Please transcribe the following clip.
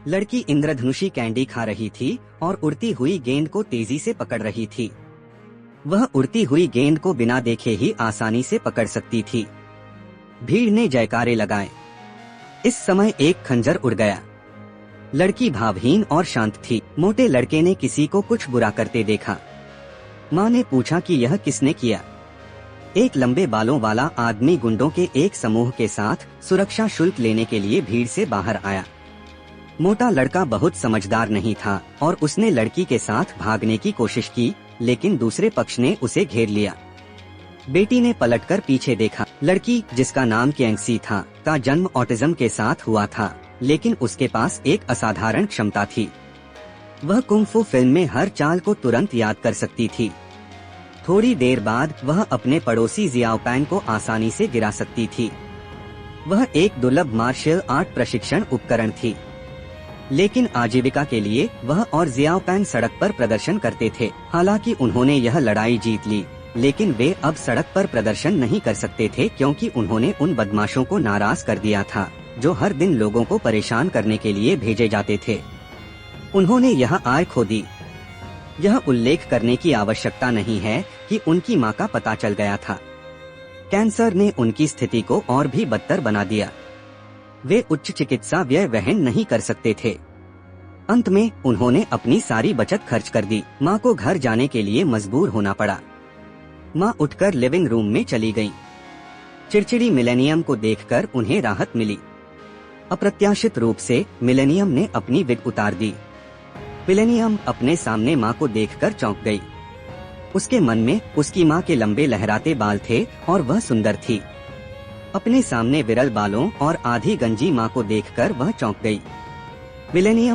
लड़की इंद्रधनुषी कैंडी खा रही थी और उड़ती हुई गेंद को तेजी से पकड़ रही थी। वह उड़ती हुई गेंद को बिना देखे ही आसानी से पकड़ सकती थी। भीड़ ने जयकारे लगाए। इस समय एक खंजर उड़ गया। लड़की भावहीन और शांत थी। मोटे लड़के ने किसी को कुछ बुरा करते देखा। माँ ने पूछा कि यह किसने किया। एक लंबे बालों वाला आदमी गुंडों के एक समूह के साथ सुरक्षा शुल्क लेने के लिए भीड़ से बाहर आया। मोटा लड़का बहुत समझदार नहीं था और उसने लड़की के साथ भागने की कोशिश की, लेकिन दूसरे पक्ष ने उसे घेर लिया। बेटी ने पलटकर पीछे देखा। लड़की, जिसका नाम कैंसी था, का जन्म ऑटिज्म के साथ हुआ था, लेकिन उसके पास एक असाधारण क्षमता थी। वह कुंग-फू फिल्म में हर चाल को तुरंत याद कर सकती थी। थोड़ी देर बाद वह अपने पड़ोसी जियाओपैंग को आसानी से गिरा सकती थी। वह एक दुर्लभ मार्शल आर्ट प्रशिक्षण उपकरण थी, लेकिन आजीविका के लिए वह और जियाओपैंग सड़क पर प्रदर्शन करते थे। हालांकि उन्होंने यह लड़ाई जीत ली, लेकिन वे अब सड़क पर प्रदर्शन नहीं कर सकते थे क्योंकि उन्होंने उन बदमाशों को नाराज कर दिया था जो हर दिन लोगों को परेशान करने के लिए भेजे जाते थे। उन्होंने यह आय खो दी। यह उल्लेख करने की आवश्यकता नहीं है कि उनकी मां का पता चल गया था। कैंसर ने उनकी स्थिति को और भी बदतर बना दिया। वे उच्च चिकित्सा व्यय वहन नहीं कर सकते थे। अंत में उन्होंने अपनी सारी बचत खर्च कर दी। मां को घर जाने के लिए मजबूर होना पड़ा। मां उठकर लिविंग रूम में चली गईं। चिड़चिड़ी मिलेनियम को देखकर उन्हें राहत मिली। अप्रत्याशित रूप से मिलेनियम ने अपनी विग उतार दी। मिलेनियम अपने सामने मां को देखकर चौंक गई। उसके मन में उसकी मां के लंबे लहराते बाल थे और वह सुंदर थी। अपने सामने विरल बालों और आधी गंजी मां को देखकर वह चौंक गई। मिलेनियम